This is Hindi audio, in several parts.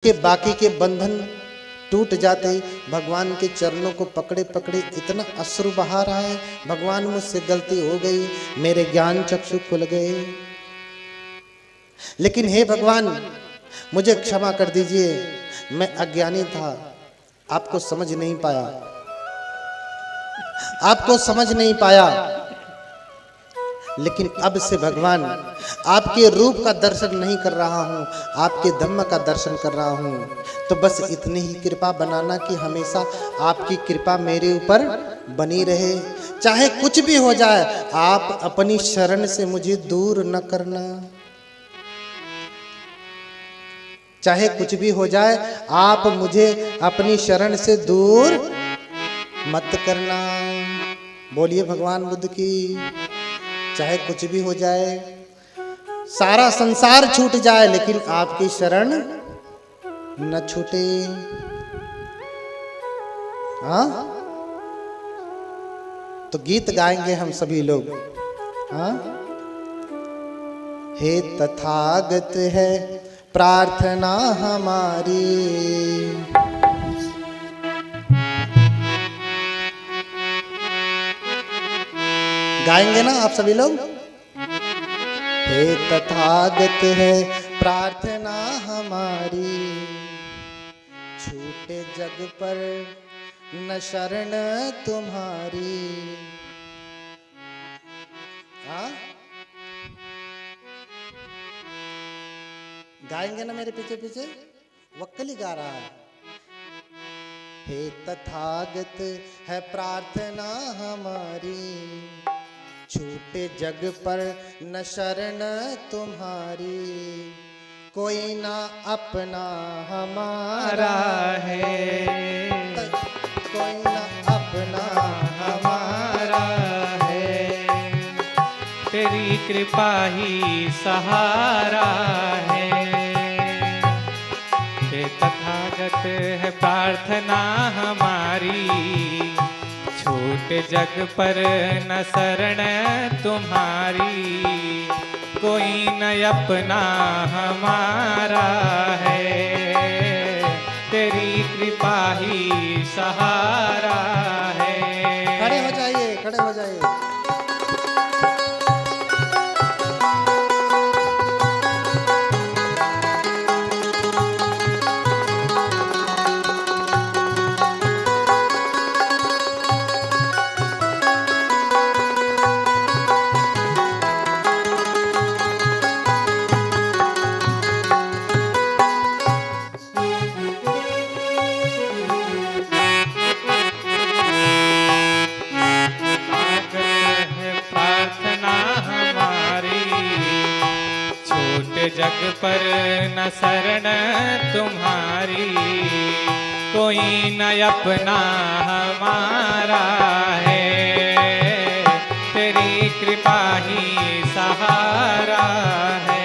के बाकी के बंधन टूट जाते। भगवान के चरणों को पकड़े पकड़े इतना अश्रु बहा रहा है, भगवान मुझसे गलती हो गई, मेरे ज्ञान चक्षु खुल गए, लेकिन हे भगवान मुझे क्षमा कर दीजिए, मैं अज्ञानी था, आपको समझ नहीं पाया, आपको समझ नहीं पाया। लेकिन अब से भगवान आपके रूप का दर्शन नहीं कर रहा हूँ, आपके धम्म का दर्शन कर रहा हूँ। तो बस इतनी ही कृपा बनाना कि हमेशा आपकी कृपा मेरे ऊपर बनी रहे, चाहे कुछ भी हो जाए, आप अपनी शरण से मुझे दूर न करना। चाहे कुछ भी हो जाए, आप मुझे अपनी शरण से दूर मत करना। बोलिए भगवान बुद्ध की। चाहे कुछ भी हो जाए, सारा संसार छूट जाए, लेकिन आपकी शरण न छूटे। हाँ, तो गीत गाएंगे हम सभी लोग। हाँ, हे तथागत है प्रार्थना हमारी, गाएंगे ना आप सभी लोग। हे तथागत है प्रार्थना हमारी, छूटे जग पर न शरण तुम्हारी। हाँ, गाएंगे ना मेरे पीछे पीछे, वक्कली गा रहा है। हे तथागत है प्रार्थना हमारी, छूटे जग पर न शरण तुम्हारी, कोई ना अपना हमारा है, कोई ना अपना हमारा है, तेरी कृपा ही सहारा है। हे तथागत है प्रार्थना हमारी, छूटे जग पर न शरण तुम्हारी, कोई न अपना हमारा है, तेरी कृपा ही सहारा है। खड़े हो जाइए, खड़े हो जाइए। जग पर न शरण तुम्हारी, कोई न अपना हमारा है, तेरी कृपा ही सहारा है।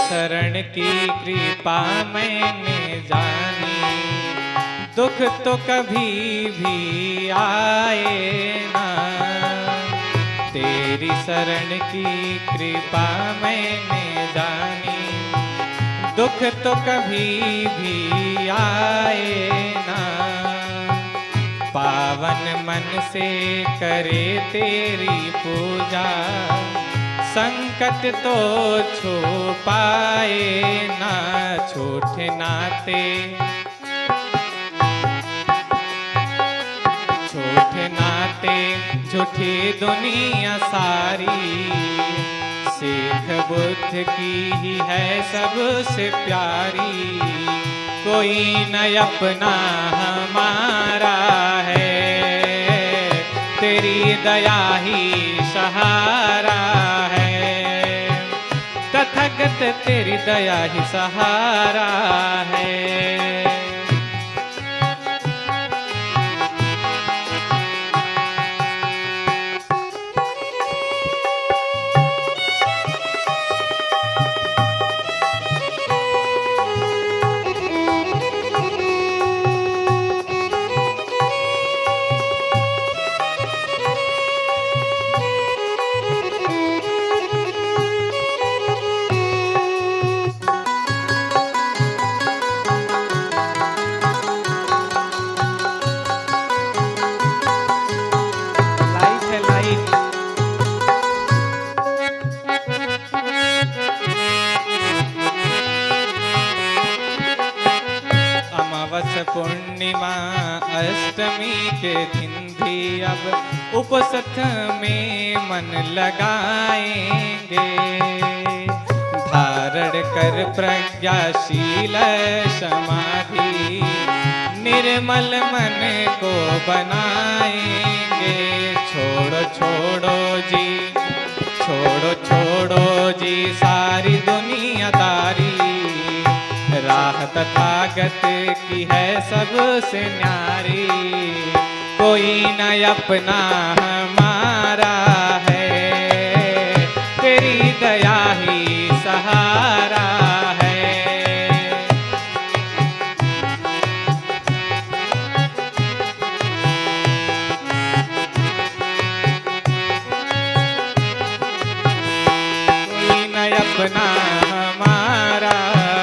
शरण की कृपा मैंने जानी, दुख तो कभी भी आए ना, तेरी शरण की कृपा मैंने जानी, दुख तो कभी भी आए ना, पावन मन से करे तेरी पूजा, संकट तो छो पाए ना, छोटे नाते छोटे नाते झूठी दुनिया सारी, सीख बुद्ध की ही है सबसे प्यारी, कोई न अपना हमारा है, तेरी दया ही सहारा है। तथागत तेरी दया ही सहारा है। के दिन भी अब उपसथ में मन लगाएंगे। धारण कर प्रज्ञाशील समाधि निर्मल मन को बनाएंगे। छोड़ो छोड़ो जी, छोड़ो छोड़ो जी सारी दुनियादारी, राह तथागत की है सबसे न्यारी। कोई न अपना हमारा है, तेरी दया ही सहारा है। कोई न अपना हमारा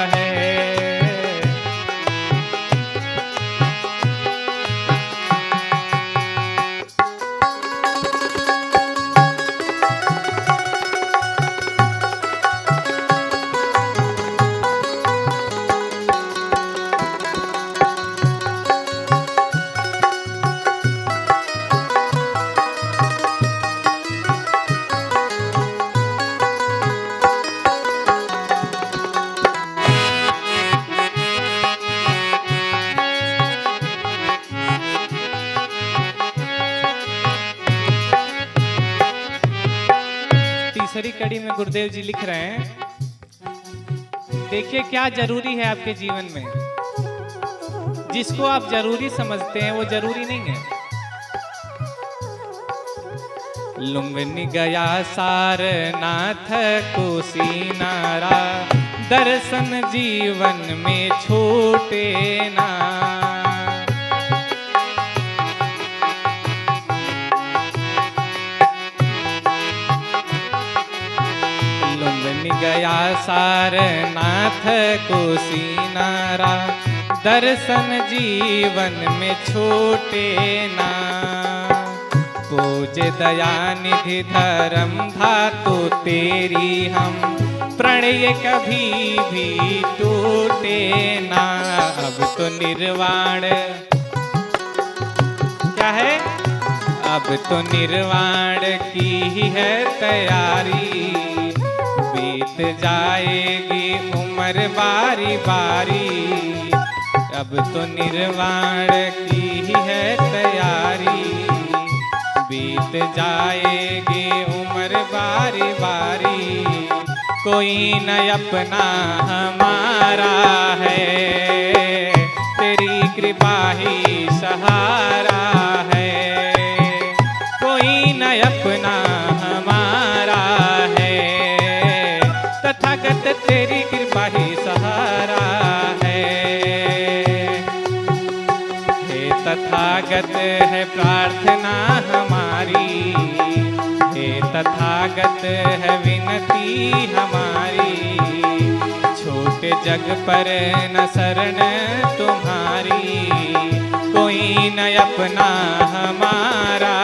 है। तीसरी कड़ी में गुरुदेव जी लिख रहे हैं, देखिए क्या जरूरी है आपके जीवन में। जिसको आप जरूरी समझते हैं वो जरूरी नहीं है। लुम्बिनी गया सारनाथ कुशीनारा, दर्शन जीवन में छूटे ना। लुम्बिनी गया सारनाथ कुशीनारा, दर्शन जीवन में छूटे ना। पूज दयानिधि धर्म धातु तेरी हम, प्रणय कभी भी टूटे ना। अब तो निर्वाण क्या है, अब तो निर्वाण की ही है तैयारी। बीत जाएगी उम्र बारी बारी, अब तो निर्वाण की ही है तैयारी। बीत जाएगी उम्र बारी बारी, कोई न अपना हमारा है, तेरी कृपा ही सहारा है। कोई न अपना हमारा है, तथागत तेरी कृपा ही सहारा है। हे तथागत है प्रार्थना हमारी, हे तथागत है विनती हमारी। छोटे जग पर न शरण तुम्हारी, कोई न अपना हमारा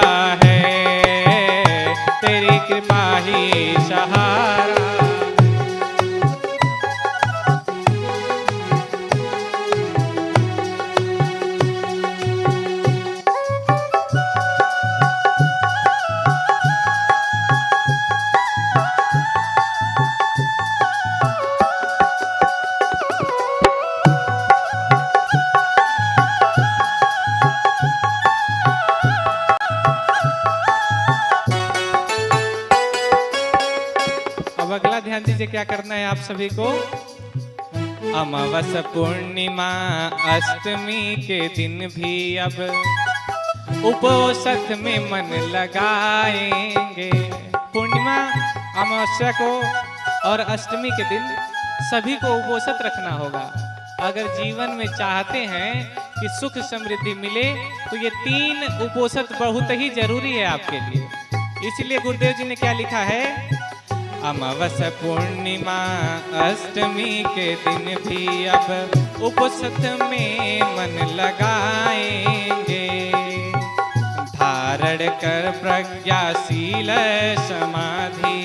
है, तेरी कृपा ही सहारा। अगला ध्यान दीजिए क्या करना है आप सभी को। अमावस पूर्णिमा अष्टमी के दिन भी अब उपोषथ में मन लगाएंगे। पूर्णिमा अमावस्या को और अष्टमी के दिन सभी को उपोषथ रखना होगा। अगर जीवन में चाहते हैं कि सुख समृद्धि मिले तो ये 3 उपोषथ बहुत ही जरूरी है आपके लिए। इसलिए गुरुदेव जी ने क्या लिखा है, अमावस पूर्णिमा अष्टमी के दिन भी अब उपोषथ में मन लगाएंगे। धारण कर प्रज्ञाशील समाधि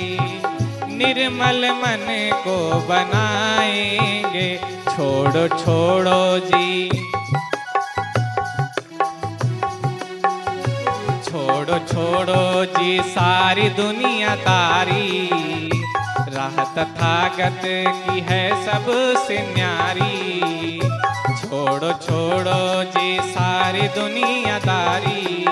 निर्मल मन को बनाएंगे। छोड़ो छोड़ो जी, छोड़ो छोड़ो जी सारी दुनियादारी, राह तथागत की है सबसे न्यारी। छोड़ो छोड़ो जी सारी दुनियादारी,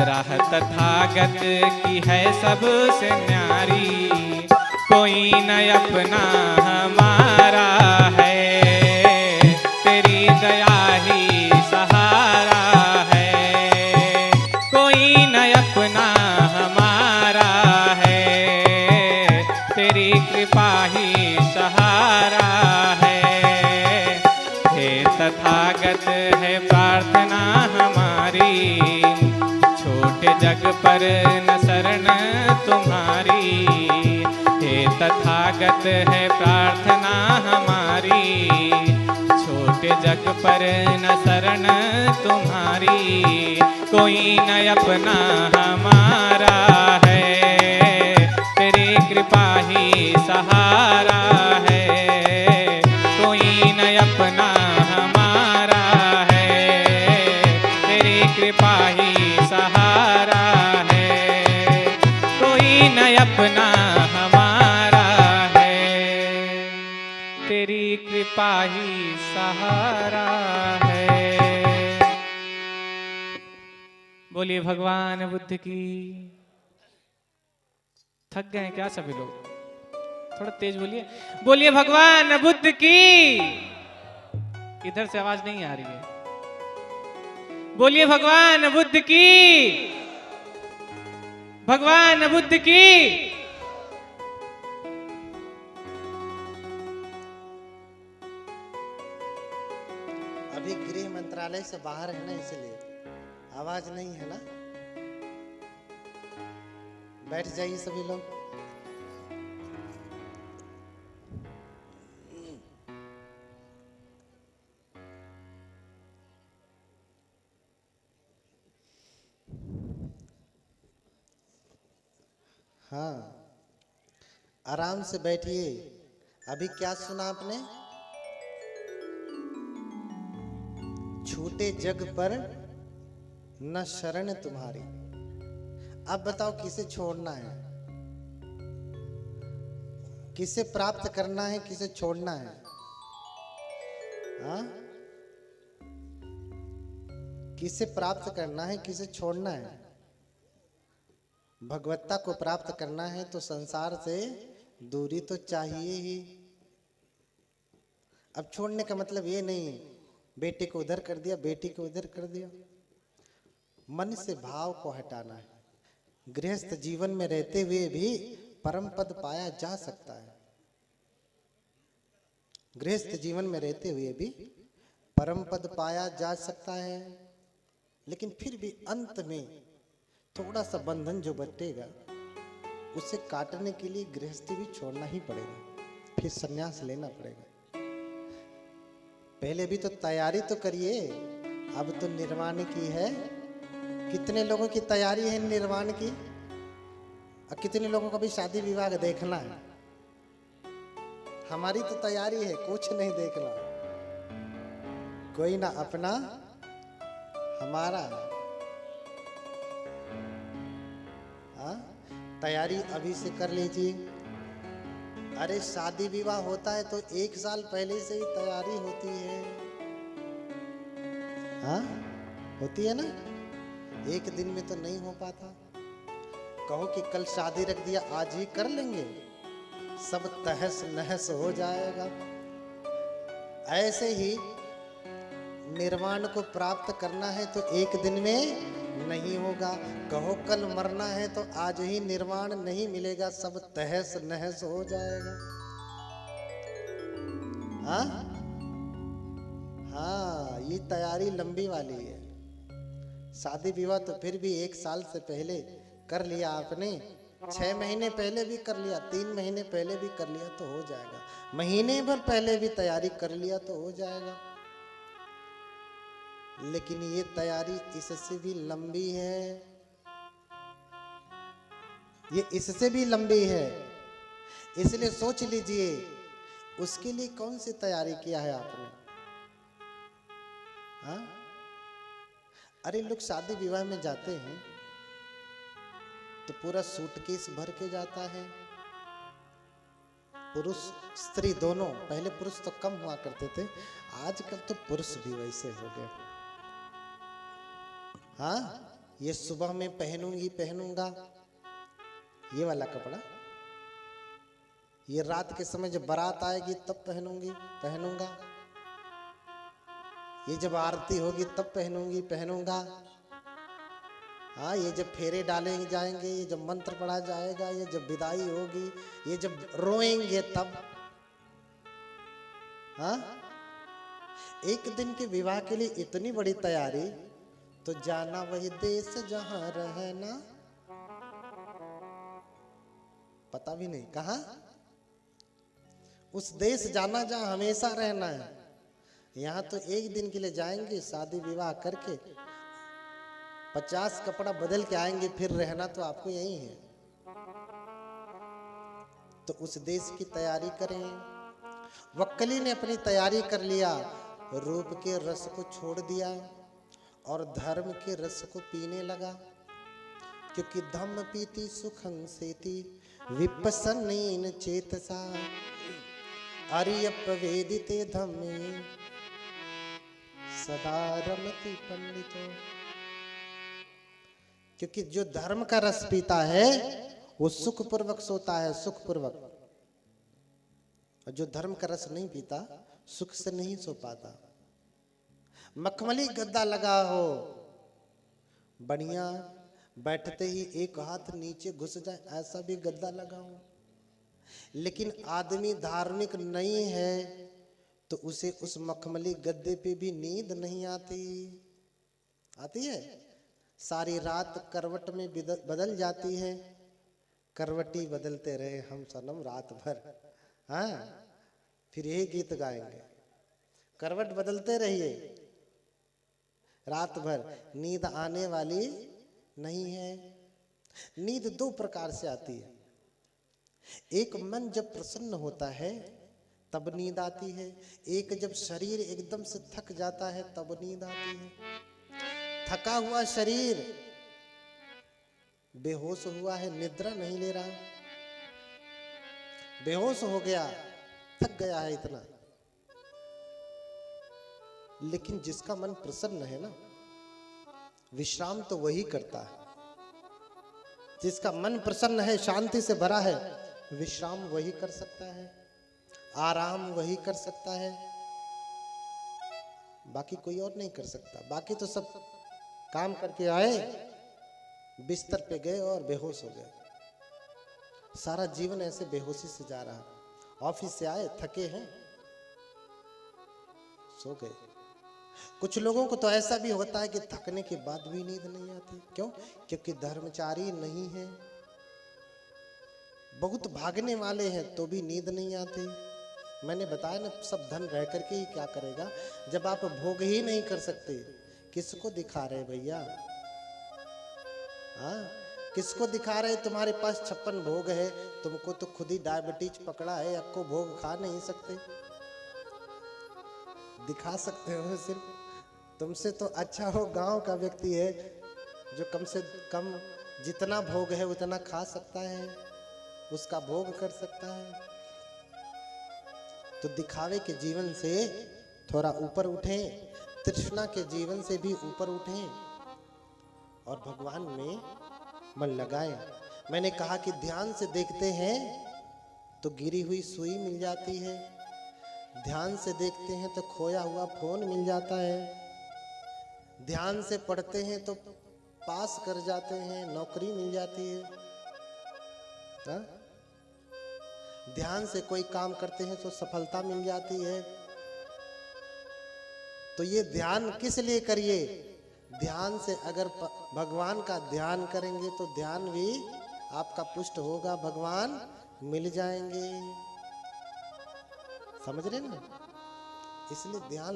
राह तथागत की है सबसे न्यारी। कोई न अपना हमारा है, तेरी दया ही सहारा है। कोई न अपना हमारा है, तेरी कृपा ही सहारा है। हे तथागत है प्रार्थना हमारी, छोटे जग पर न शरण तुम्हारी। हे तथागत है प्रार्थना हमारी, छोटे जग पर न शरण तुम्हारी। कोई न अपना हमारा है, तेरी कृपा ही सहारा है। कोई न अपना हमारा है, तेरी कृपा ही सहारा है। कोई न अपना हमारा है, तेरी कृपा ही सहारा है। बोलिए भगवान बुद्ध की। थक गए हैं क्या सभी लोग? थोड़ा तेज बोलिए। बोलिए भगवान बुद्ध की। इधर से आवाज नहीं आ रही है। बोलिए भगवान बुद्ध की। भगवान बुद्ध की। अभी गृह मंत्रालय से बाहर है ना, इसलिए आवाज नहीं है ना। बैठ जाइए सभी लोग। हाँ, आराम से बैठिए। अभी क्या सुना आपने? छूटे जग पर न शरण तुम्हारी। अब बताओ किसे छोड़ना है, किसे प्राप्त करना है, किसे छोड़ना है? हाँ, किसे प्राप्त करना है, किसे छोड़ना है? भगवत्ता को प्राप्त करना है तो संसार से दूरी तो चाहिए ही। अब छोड़ने का मतलब ये नहीं बेटे को उधर कर दिया, बेटी को उधर कर दिया। मन से भाव को हटाना है। गृहस्थ जीवन में रहते हुए भी परम पद पाया जा सकता है। गृहस्थ जीवन में रहते हुए भी परम पद पाया जा सकता है, लेकिन फिर भी अंत में थोड़ा सा बंधन जो बटेगा उसे काटने के लिए गृहस्थी भी छोड़ना ही पड़ेगा, फिर संन्यास लेना पड़ेगा। पहले भी तो तैयारी तो करिए, अब तो निर्वाण की है। कितने लोगों की तैयारी है निर्वाण की, और कितने लोगों को भी शादी विवाह देखना है। हमारी तो तैयारी है, कुछ नहीं देखना। कोई ना अपना हमारा। हाँ, तैयारी अभी से कर लीजिए। अरे शादी विवाह होता है तो 1 साल पहले से ही तैयारी होती है। हाँ, होती है ना। एक दिन में तो नहीं हो पाता। कहो कि कल शादी रख दिया, आज ही कर लेंगे, सब तहस नहस हो जाएगा। ऐसे ही निर्वाण को प्राप्त करना है तो एक दिन में नहीं होगा। कहो कल मरना है तो आज ही निर्वाण नहीं मिलेगा, सब तहस नहस हो जाएगा। हाँ हाँ, ये तैयारी लंबी वाली है। शादी विवाह तो फिर भी 1 साल से पहले कर लिया आपने, 6 महीने पहले भी कर लिया, 3 महीने पहले भी कर लिया तो हो जाएगा। महीने भर पहले भी तैयारी कर लिया तो हो जाएगा। लेकिन ये तैयारी इससे भी लंबी है, ये इससे भी लंबी है। इसलिए सोच लीजिए उसके लिए कौन सी तैयारी किया है आपने। हाँ? अरे लोग शादी विवाह में जाते हैं तो पूरा सूटकेस भर के जाता है। पुरुष स्त्री दोनों, पहले पुरुष तो कम हुआ करते थे, आजकल तो पुरुष भी वैसे हो गए। हाँ, ये सुबह में पहनूंगा ये वाला कपड़ा, ये रात के समय जब बारात आएगी तब पहनूंगा, ये जब आरती होगी तब पहनूंगा। हाँ, ये जब फेरे डाले जाएंगे, ये जब मंत्र पढ़ा जाएगा, ये जब विदाई होगी, ये जब रोएंगे तब। हाँ, एक दिन के विवाह के लिए इतनी बड़ी तैयारी, तो जाना वही देश जहां रहना, पता भी नहीं कहां, उस देश जाना जहां हमेशा रहना है। यहां तो एक दिन के लिए जाएंगे, शादी विवाह करके 50 कपड़ा बदल के आएंगे, फिर रहना तो आपको यही है। तो उस देश की तैयारी करें। वक्कली ने अपनी तैयारी कर लिया, रूप के रस को छोड़ दिया और धर्म के रस को पीने लगा, क्योंकि धम्म पीति सुखं सेति विपस्सनेन चेतसा आर्यपवेदिते धम्मे सदा रमति पंडितो। क्योंकि जो धर्म का रस पीता है वो सुखपूर्वक सोता है, सुखपूर्वक। और जो धर्म का रस नहीं पीता सुख से नहीं सो पाता। मखमली गद्दा लगा हो, बढ़िया, बैठते ही एक हाथ नीचे घुस जाए ऐसा भी गद्दा लगा हो, लेकिन आदमी धार्मिक नहीं है तो उसे उस मखमली गद्दे पे भी नींद नहीं आती है। सारी रात करवट में बदल जाती है, करवटी बदलते रहे हम सनम रात भर। हाँ, फिर यही गीत गाएंगे, करवट बदलते रहिए रात भर, नींद आने वाली नहीं है। नींद दो प्रकार से आती है, एक मन जब प्रसन्न होता है तब नींद आती है, एक जब शरीर एकदम से थक जाता है तब नींद आती है। थका हुआ शरीर, बेहोश हुआ है, निद्रा नहीं ले रहा, बेहोश हो गया, थक गया है इतना। लेकिन जिसका मन प्रसन्न है ना, विश्राम तो वही करता है। जिसका मन प्रसन्न है, शांति से भरा है, विश्राम वही कर सकता है, आराम वही कर सकता है, बाकी कोई और नहीं कर सकता। बाकी तो सब काम करके आए, बिस्तर पे गए और बेहोश हो गए। सारा जीवन ऐसे बेहोशी से जा रहा। ऑफिस से आए, थके हैं, सो गए। कुछ लोगों को तो ऐसा भी होता है कि थकने के बाद भी नींद नहीं आती। क्यों? क्योंकि धर्मचारी नहीं है। बहुत भागने वाले हैं तो भी नींद नहीं आती। मैंने बताया ना, सब धन रह करके ही क्या करेगा, जब आप भोग ही नहीं कर सकते, किसको दिखा रहे भैया? हाँ, किसको दिखा रहे? तुम्हारे पास 56 भोग है, तुमको तो खुद ही डायबिटीज पकड़ा है, आपको भोग खा नहीं सकते। दिखा सकते हो सिर्फ, तुमसे तो अच्छा हो गांव का व्यक्ति है जो कम से कम जितना भोग है उतना खा सकता है, उसका भोग कर सकता है। तो दिखावे के जीवन से थोड़ा ऊपर उठें, तृष्णा के जीवन से भी ऊपर उठें और भगवान में मन लगाएं। मैंने कहा कि ध्यान से देखते हैं तो गिरी हुई सुई मिल जाती है, ध्यान से देखते हैं तो खोया हुआ फोन मिल जाता है, ध्यान से पढ़ते हैं तो पास कर जाते हैं, नौकरी मिल जाती है। हा? ध्यान से कोई काम करते हैं तो सफलता मिल जाती है। तो ये ध्यान किस लिए करिए? ध्यान से अगर भगवान का ध्यान करेंगे तो ध्यान भी आपका पुष्ट होगा, भगवान मिल जाएंगे। समझ रहे ना? इसलिए ध्यान,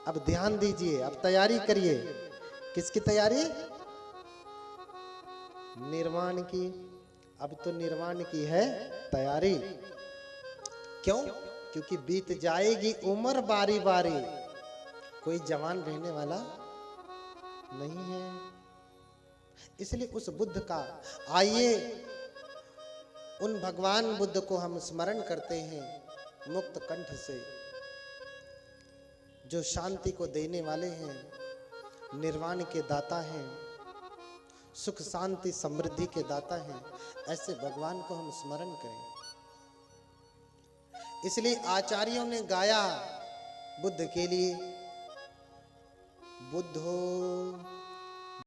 अब ध्यान दीजिए, अब तैयारी करिए। किसकी तैयारी? निर्वाण की। अब तो निर्वाण की है तैयारी। क्यों? क्योंकि बीत जाएगी उम्र बारी बारी, कोई जवान रहने वाला नहीं है। इसलिए उस बुद्ध का आइए उन भगवान बुद्ध को हम स्मरण करते हैं मुक्त कंठ से, जो शांति को देने वाले हैं, निर्वाण के दाता हैं, सुख शांति समृद्धि के दाता हैं। ऐसे भगवान को हम स्मरण करें। इसलिए आचार्यों ने गाया बुद्ध के लिए, बुद्धो